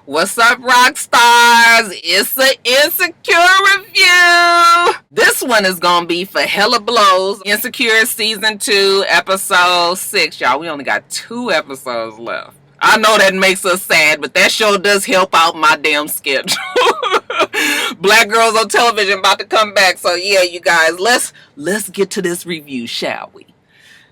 What's up, Roxstars? It's an Insecure review. This one is gonna be for hella blows. Insecure season 2, episode 6. Y'all, we only got 2 episodes left. I know that makes us sad, but that show does help out my damn schedule. Black Girls on Television about to come back. So yeah, you guys, let's get to this review, shall we?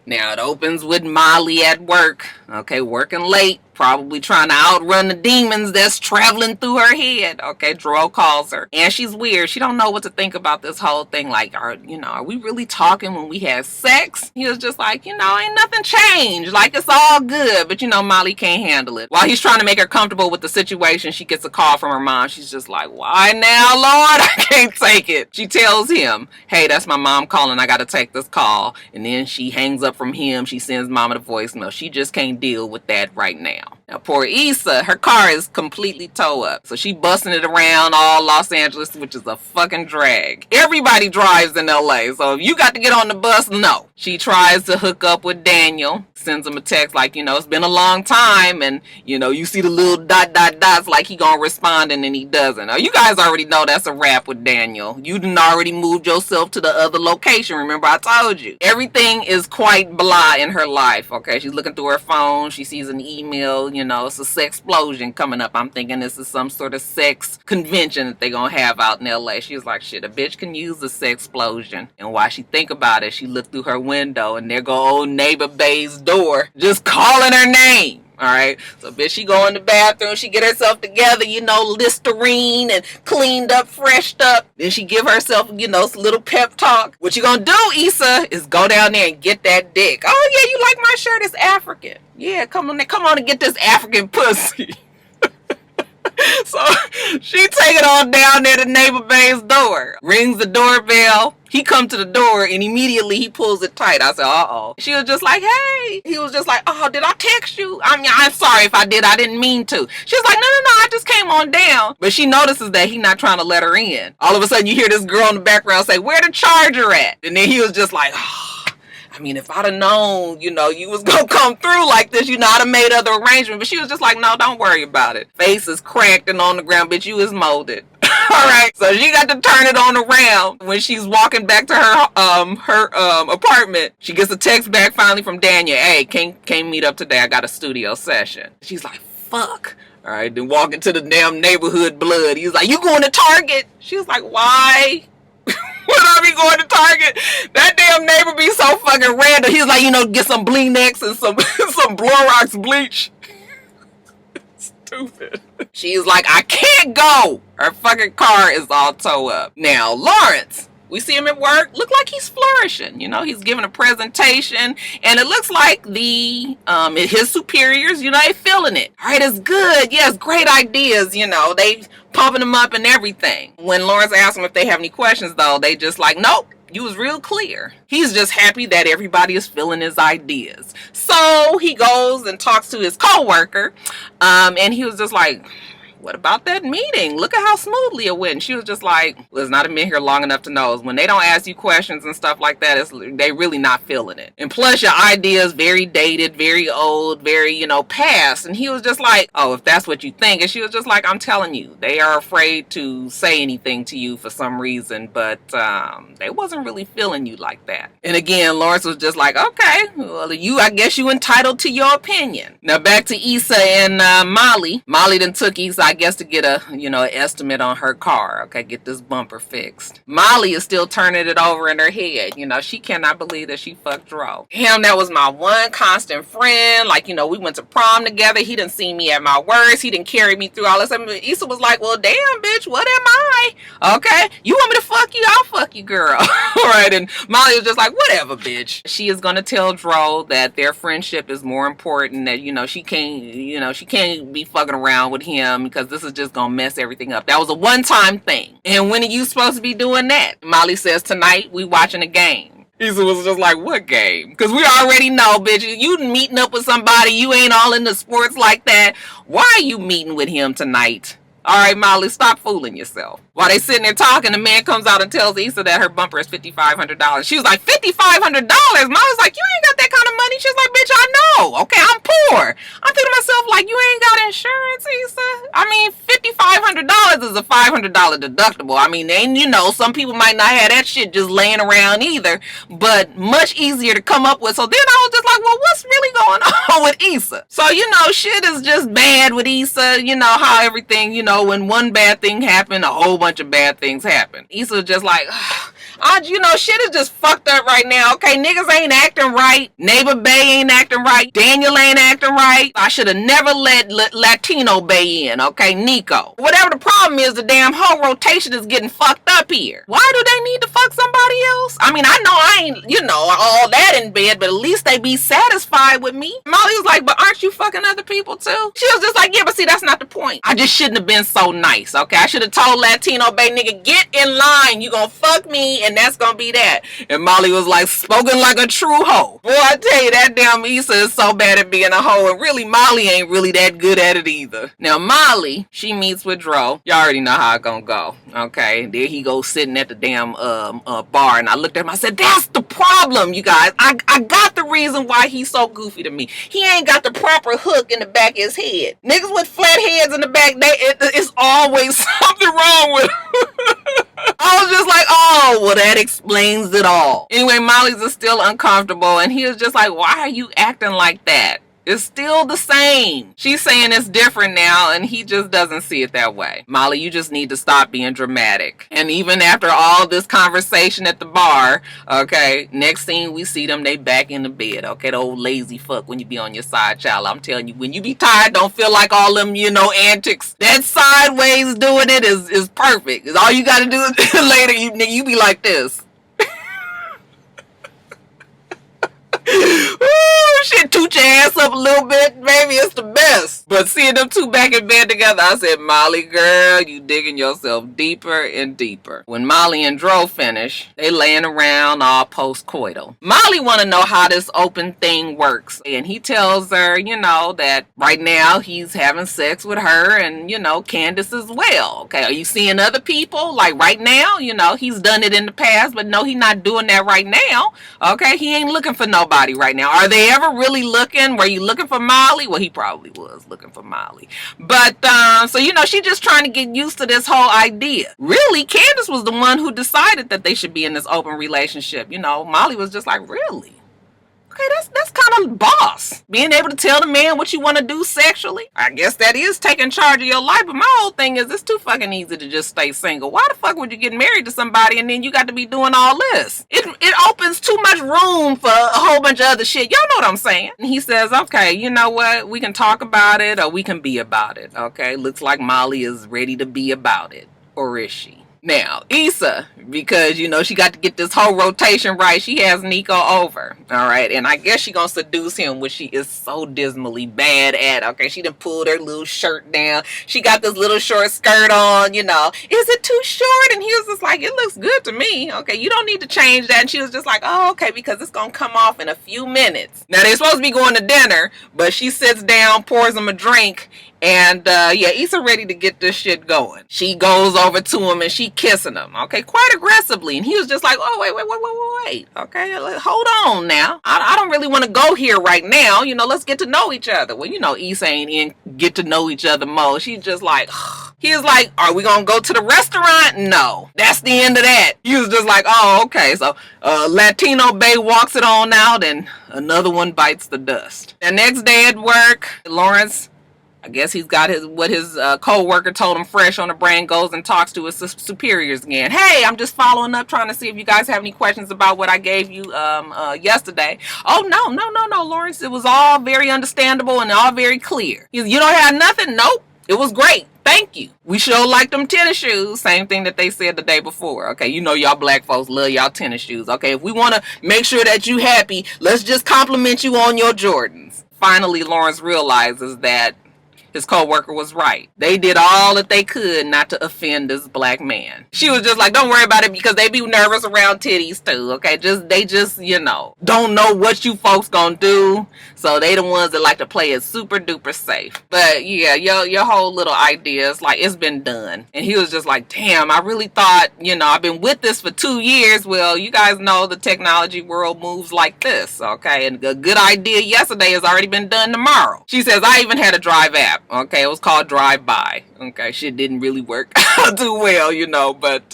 Now it opens with Molly at work. Okay, working late. Probably trying to outrun the demons that's traveling through her head. Okay, Dro calls her. And she's weird. She don't know what to think about this whole thing. Like, are we really talking when we had sex? He was just like, ain't nothing changed. Like, it's all good. But, Molly can't handle it. While he's trying to make her comfortable with the situation, she gets a call from her mom. She's just like, why now, Lord? I can't take it. She tells him, hey, that's my mom calling. I got to take this call. And then she hangs up from him. She sends mama the voicemail. She just can't deal with that right now. Now, poor Issa, her car is completely towed up. So she busting it around all Los Angeles, which is a fucking drag. Everybody drives in LA, so if you got to get on the bus, no. She tries to hook up with Daniel, sends him a text like, it's been a long time, and, you see the little dots like he gonna respond, and then he doesn't. Now, you guys already know that's a wrap with Daniel. You done already moved yourself to the other location, remember I told you. Everything is quite blah in her life, okay? She's looking through her phone, she sees an email, it's a sex explosion coming up. I'm thinking this is some sort of sex convention that they're gonna have out in LA. She was like, shit, a bitch can use a sex explosion. And while she think about it, she looked through her window and there go old neighbor Bay's door just calling her name. Alright, so bitch, she go in the bathroom, she get herself together, Listerine and cleaned up, freshed up. Then she give herself, a little pep talk. What you gonna do, Issa, is go down there and get that dick. Oh yeah, you like my shirt? It's African. Yeah, come on and get this African pussy. So she take it on down there to neighbor Bay's door. Rings the doorbell. He come to the door and immediately he pulls it tight. I said, uh-oh. She was just like, hey. He was just like, oh, did I text you? I'm sorry if I did. I didn't mean to. She was like, no, I just came on down. But she notices that he not trying to let her in. All of a sudden you hear this girl in the background say, where the charger at? And then he was just like, oh. If I'd have known, you was going to come through like this, I'd have made other arrangements. But she was just like, no, don't worry about it. Face is cracked and on the ground, bitch, you is molded. All right. So she got to turn it on around. When she's walking back to her apartment, she gets a text back finally from Daniel. Hey, can't meet up today. I got a studio session. She's like, fuck. All right. Then walking to the damn neighborhood blood. He's like, you going to Target? She was like, why? When I be going to Target, that damn neighbor be so fucking random. He's like, get some Bleenex and some Clorox bleach. Stupid. She's like, I can't go. Her fucking car is all towed up. Now, Lawrence, we see him at work. Look like he's flourishing. He's giving a presentation, and it looks like his superiors, they feeling it. All right, it's good. Yes, great ideas. They pumping them up and everything. When Lawrence asks them if they have any questions, though, they just like, nope. You was real clear. He's just happy that everybody is feeling his ideas. So he goes and talks to his coworker, and he was just like, what about that meeting? Look at how smoothly it went. And she was just like, well, it's not been here long enough to know. When they don't ask you questions and stuff like that, they really not feeling it. And plus your idea is very dated, very old, very, past. And he was just like, oh, if that's what you think. And she was just like, I'm telling you, they are afraid to say anything to you for some reason, but they wasn't really feeling you like that. And again, Lawrence was just like, okay, well, I guess you entitled to your opinion. Now back to Issa and Molly. Molly then took Issa, I guess, to get a, an estimate on her car. Okay, get this bumper fixed. Molly is still turning it over in her head. She cannot believe that she fucked Dro. Him, that was my one constant friend. Like, we went to prom together. He didn't see me at my worst. He didn't carry me through all this. Issa was like, well, damn, bitch, what am I? Okay, you want me to fuck you? I'll fuck you, girl. All right, and Molly was just like, whatever, bitch. She is gonna tell Dro that their friendship is more important, that, she can't be fucking around with him because this is just gonna mess everything up. That was a one-time thing. And when are you supposed to be doing that? Molly says, tonight we watching a game. Issa was just like, what game? Because we already know, bitch, you meeting up with somebody, you ain't all into sports like that. Why are you meeting with him tonight? All right, Molly, stop fooling yourself. While they sitting there talking, the man comes out and tells Issa that her bumper is $5,500. She was like, $5,500? Molly's like, you ain't got that kind of money. She's like, bitch, I know. Okay, I'm poor. I'm thinking to myself, like, you ain't got insurance, Issa? I mean, $5,500 is a $500 deductible. I mean, and you know, some people might not have that shit just laying around either, but much easier to come up with. So then I was just like, well, what's really going on with Issa? So, you know, shit is just bad with Issa. You know how everything, you know, when one bad thing happened, a whole bunch of bad things happen. Issa just like, you know, shit is just fucked up right now. Okay, niggas ain't acting right. Neighbor Bay ain't acting right. Daniel ain't acting right. I should have never let Latino Bay in. Okay, Nico. Whatever the problem is, the damn whole rotation is getting fucked up here. Why do they need to fuck somebody else? I mean, I know I ain't, you know, all that in bed, but at least they be satisfied with me. Molly was like, but aren't you fucking other people too? She was just like, yeah, but see, that's not the point. I just shouldn't have been so nice. Okay, I should have told Latino Bay, nigga, get in line. You gonna fuck me, and that's gonna be that. And Molly was like, spoken like a true hoe. Boy, I tell you, that damn Issa is so bad at being a hoe, and really Molly ain't really that good at it either. Now Molly, she meets with Dro. Y'all already know how it gonna go. Okay, there he goes sitting at the damn bar, and I looked at him, I said, that's the problem, you guys. I got the reason why he's so goofy to me. He ain't got the proper hook in the back of his head. Niggas with flat heads in the back, it's always something wrong with I was just like, oh, well, that explains it all. Anyway, Molly's is still uncomfortable, and he was just like, why are you acting like that? It's still the same. She's saying it's different now, and he just doesn't see it that way. Molly, you just need to stop being dramatic. And even after all this conversation at the bar, okay, next scene we see them, they back in the bed, okay, the old lazy fuck when you be on your side, child. I'm telling you, when you be tired, don't feel like all them, you know, antics. That sideways doing it is perfect. All you gotta do is later, you be like this. Ooh, shit, toot your ass up a little bit, baby, it's the best. But seeing them two back in bed together, I said, Molly, girl, you digging yourself deeper and deeper. When Molly and Dro finish, they laying around all post-coital. Molly want to know how this open thing works, and he tells her, you know, that right now he's having sex with her and, you know, Candace as well. Okay, are you seeing other people? Like right now, you know, he's done it in the past, but no, he's not doing that right now. Okay, he ain't looking for nobody right now. Are they ever really looking? Were you looking for Molly? Well, he probably was looking for Molly. But, so, you know, she just trying to get used to this whole idea. Really, Candace was the one who decided that they should be in this open relationship. You know, Molly was just like, really? Okay, that's kind of boss. Being able to tell the man what you want to do sexually. I guess that is taking charge of your life. But my whole thing is, it's too fucking easy to just stay single. Why the fuck would you get married to somebody and then you got to be doing all this? It opens too much room for a whole bunch of other shit. Y'all know what I'm saying? And he says, okay, you know what? We can talk about it or we can be about it. Okay, looks like Molly is ready to be about it. Or is she? Now, Issa, because, you know, she got to get this whole rotation right, she has Nico over, all right? And I guess she gonna seduce him, which she is so dismally bad at, okay? She done pulled her little shirt down. She got this little short skirt on, you know. Is it too short? And he was just like, it looks good to me, okay? You don't need to change that. And she was just like, oh, okay, because it's gonna come off in a few minutes. Now, they're supposed to be going to dinner, but she sits down, pours him a drink, and yeah, Issa ready to get this shit going. She goes over to him and she kissing him, okay, quite aggressively. And he was just like, oh, wait, okay, hold on now. I don't really want to go here right now. You know, let's get to know each other. Well, you know, Issa ain't in get to know each other mode. She's just like, he was like, are we gonna go to the restaurant? No, that's the end of that. He was just like, oh, okay. So Latino Bay walks it on out and another one bites the dust. The next day at work, Lawrence, I guess he's got his co-worker told him fresh on the brain, goes and talks to his superiors again. Hey, I'm just following up, trying to see if you guys have any questions about what I gave you yesterday. Oh, no, Lawrence. It was all very understandable and all very clear. You don't have nothing? Nope. It was great. Thank you. We sure like them tennis shoes. Same thing that they said the day before. Okay, you know y'all black folks love y'all tennis shoes. Okay, if we want to make sure that you happy, let's just compliment you on your Jordans. Finally, Lawrence realizes that his co-worker was right. They did all that they could not to offend this black man. She was just like, don't worry about it because they be nervous around titties too, okay? They just, don't know what you folks gonna do. So they the ones that like to play it super duper safe. But yeah, your whole little idea is like, it's been done. And he was just like, damn, I really thought, I've been with this for 2 years. Well, you guys know the technology world moves like this, okay? And a good idea yesterday has already been done tomorrow. She says, I even had a drive app, okay? It was called Drive By, okay? Shit didn't really work too well, but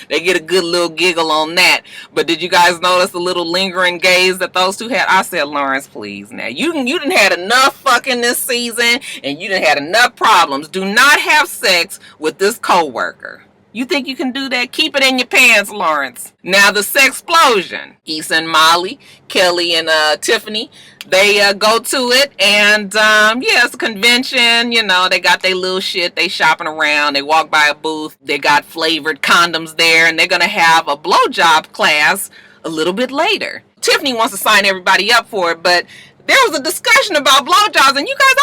they get a good little giggle on that. But did you guys notice the little lingering gaze that those two had? I said, Lawrence, please now. You done had enough fucking this season, and you done had enough problems. Do not have sex with this co-worker. You think you can do that? Keep it in your pants, Lawrence. Now the sex explosion. Issa and Molly, Kelly and Tiffany, they go to it, and it's a convention. They got their little shit. They shopping around. They walk by a booth. They got flavored condoms there, and they're gonna have a blowjob class a little bit later. Tiffany wants to sign everybody up for it, but there was a discussion about blowjobs, and you guys,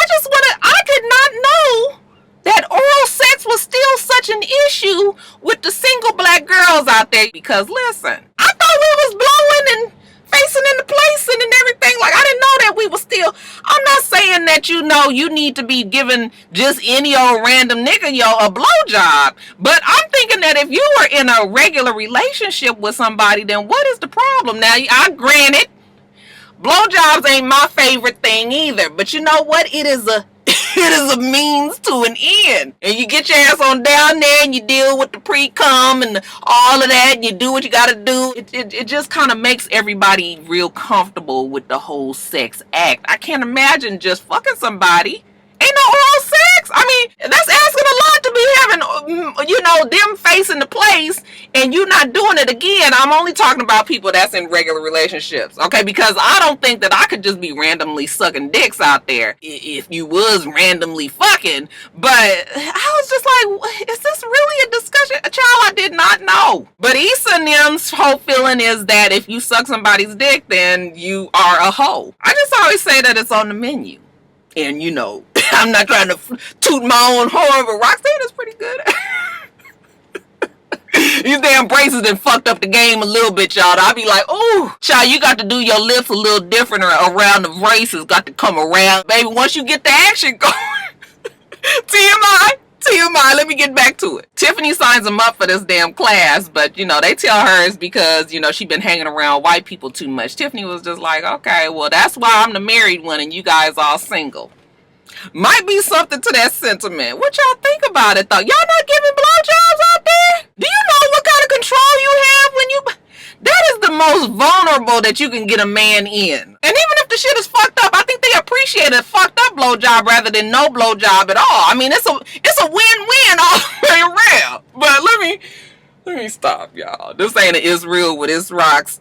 I did not know that oral sex was still such an issue with the single black girls out there. Because listen, I thought we was blowing and facing into placing and everything. Like, I didn't know that we were still. I'm not saying that you need to be giving just any old random nigga a blowjob, but I'm thinking that if you were in a regular relationship with somebody, then what is the problem? Now, I granted, blowjobs ain't my favorite thing either, but you know what? It is a means to an end. And you get your ass on down there and you deal with the pre-cum and all of that, and you do what you gotta do. It just kind of makes everybody real comfortable with the whole sex act. I can't imagine just fucking somebody. Ain't no oral sex. I mean, that's asking a lot to be having, them facing the place and you not doing it again. I'm only talking about people that's in regular relationships, okay? Because I don't think that I could just be randomly sucking dicks out there if you was randomly fucking. But I was just like, is this really a discussion? A child, I did not know. But Issa and them's whole feeling is that if you suck somebody's dick, then you are a hoe. I just always say that it's on the menu. And I'm not trying to toot my own horn, but Roxanne is pretty good. These damn braces done fucked up the game a little bit, y'all. I'll be like, ooh, child, you got to do your lips a little different around the braces. Got to come around. Baby, once you get the action going. TMI, let me get back to it. Tiffany signs them up for this damn class, but, they tell her it's because, she been hanging around white people too much. Tiffany was just like, okay, well, that's why I'm the married one and you guys all single. Might be something to that sentiment. What y'all think about it, though? Y'all not giving blowjobs out there? Do you know what kind of control you have when you... That is the most vulnerable that you can get a man in. And even if the shit is fucked up, I think they appreciate a fucked up blowjob rather than no blowjob at all. I mean, it's a win-win all the way around. But let me stop, y'all. This ain't an Israel with itsrox.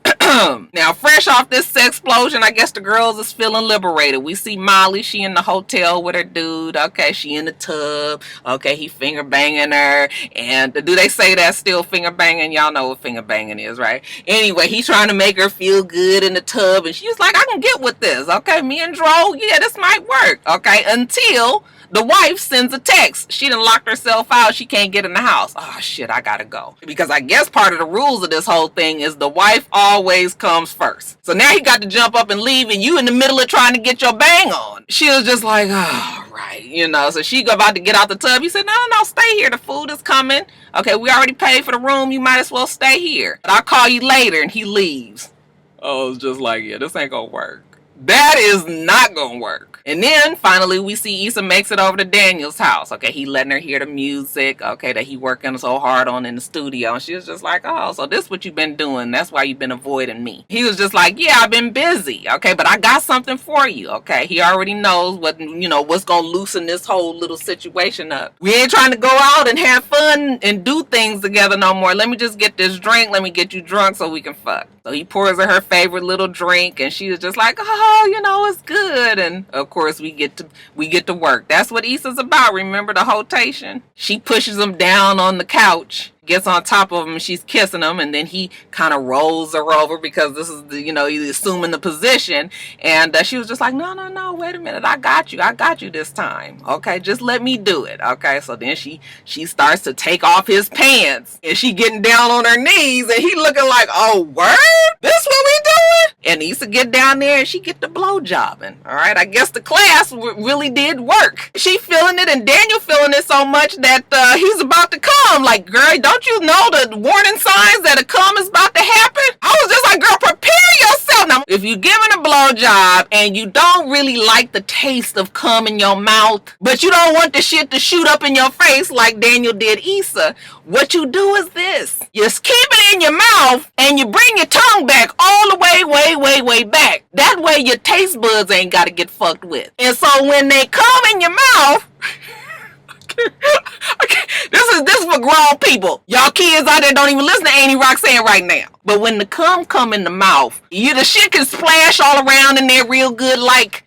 Now, fresh off this sex explosion, I guess the girls is feeling liberated. We see Molly, she in the hotel with her dude. Okay, she in the tub. Okay, he finger banging her. And do they say that's still finger banging? Y'all know what finger banging is, right? Anyway, he's trying to make her feel good in the tub. And she's like, I can get with this. Okay, me and Dro, yeah, this might work. Okay, until the wife sends a text. She done locked herself out. She can't get in the house. Oh, shit, I gotta go. Because I guess part of the rules of this whole thing is the wife always comes first. So now he got to jump up and leave, and you in the middle of trying to get your bang on. She was just like, oh, right. So she about to get out the tub. He said, no, stay here. The food is coming. Okay, we already paid for the room. You might as well stay here. But I'll call you later, and he leaves. Oh, it's just like, yeah, this ain't gonna work. That is not gonna work. And then finally we see Issa makes it over to Daniel's house. Okay, he letting her hear the music, okay, that he working so hard on in the studio. And she was just like, oh, so this is what you've been doing. That's why you've been avoiding me. He was just like, yeah, I've been busy. Okay, but I got something for you. Okay, he already knows what, what's gonna loosen this whole little situation up. We ain't trying to go out and have fun and do things together no more. Let me just get this drink. Let me get you drunk so we can fuck. So he pours her favorite little drink, and she was just like, oh, it's good. And of course we get to work. That's what Issa's about. Remember the hotation? She pushes him down on the couch. gets on top of him and she's kissing him, and then he kind of rolls her over because this is the, he's assuming the position. And she was just like, no, wait a minute, I got you this time. Okay, just let me do it. Okay, so then she starts to take off his pants, and she getting down on her knees, and he looking like, oh, word? This what we doing? And Issa get down there and she get the blow jobbing. All right, I guess the class really did work. She feeling it, and Daniel feeling it so much that he's about to come. Like, girl, don't you know the warning signs that a come is about to happen? I was just like, girl, prepare yourself. Now, if you're giving a blow job and you don't really like the taste of cum in your mouth, but you don't want the shit to shoot up in your face like Daniel did Issa, what you do is this. You keep it in your mouth and you bring your tongue back all the way back. That way your taste buds ain't got to get fucked with. And so when they come in your mouth, okay, this is for grown people. Y'all kids out there don't even listen to Auntie Roxanne right now. But when the cum come in the mouth, the shit can splash all around in there real good,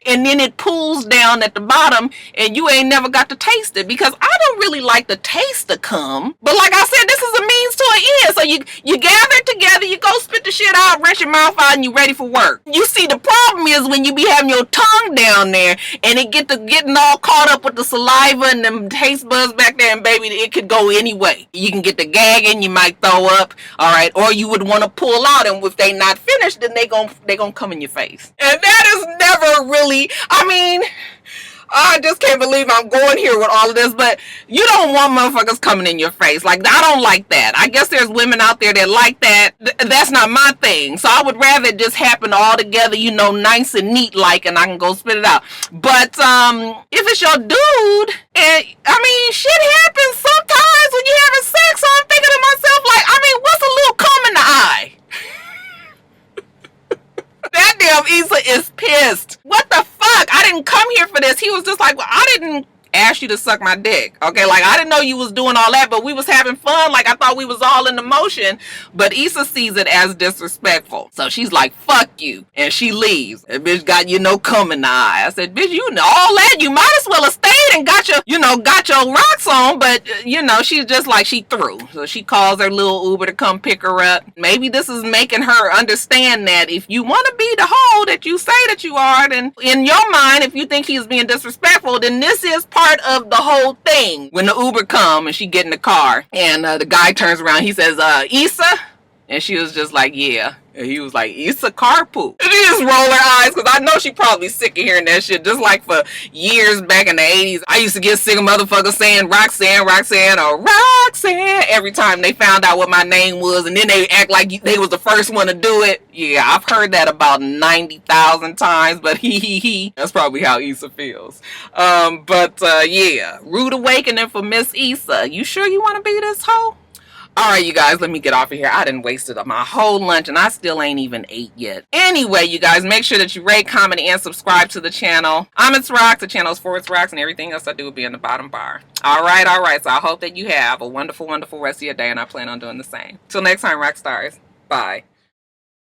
and then it pools down at the bottom, and you ain't never got to taste it, because I don't really like the taste of cum. But like I said, this is a means to an end. So you gather it together, you go spit the shit out, rinse your mouth out, and you ready for work. You see, the problem is when you be having your tongue down there, and it getting all caught up with the saliva and them taste buds back there, and baby, it could go any way. You can get the gagging, you might throw up, all right, or you would want to pull out, and if they not finished, then they gonna come in your face. And that is never really, I just can't believe I'm going here with all of this, but you don't want motherfuckers coming in your face. Like, I don't like that. I guess there's women out there that like that. That's not my thing. So I would rather it just happen all together, nice and neat and I can go spit it out. But if it's your dude, and shit happens sometimes when you're having sex, so I'm thinking to myself, what's a little cum in the eye? That damn Issa is pissed. What the fuck? I didn't come here for this. He was just like, well, I didn't ask you to suck my dick. Okay, I didn't know you was doing all that, but we was having fun. I thought we was all in the motion. But Issa sees it as disrespectful. So she's like, fuck you. And she leaves. That bitch got, cum in the eye. I said, bitch, all that, you might as well have stayed and got your rocks on. But, she's just like, she through. So she calls her little Uber to come pick her up. Maybe this is making her understand that if you want to be the hoe that you say that you are, then in your mind, if you think he's being disrespectful, then this is part of the whole thing. When the Uber come and she get in the car, and the guy turns around, he says, Issa? And she was just like, yeah. And he was like, Issa carpool. And she just roll her eyes, because I know she probably sick of hearing that shit. Just like for years back in the 80s, I used to get sick of motherfuckers saying Roxanne, or Roxanne every time they found out what my name was, and then they act like they was the first one to do it. Yeah, I've heard that about 90,000 times, but he. That's probably how Issa feels. Yeah, rude awakening for Miss Issa. You sure you want to be this hoe? Alright, you guys, let me get off of here. I done wasted up my whole lunch, and I still ain't even ate yet. Anyway, you guys, make sure that you rate, comment, and subscribe to the channel. I'm itsrox. The channel is for itsrox, and everything else I do will be in the bottom bar. Alright. So I hope that you have a wonderful, wonderful rest of your day, and I plan on doing the same. Till next time, Roxstars. Bye.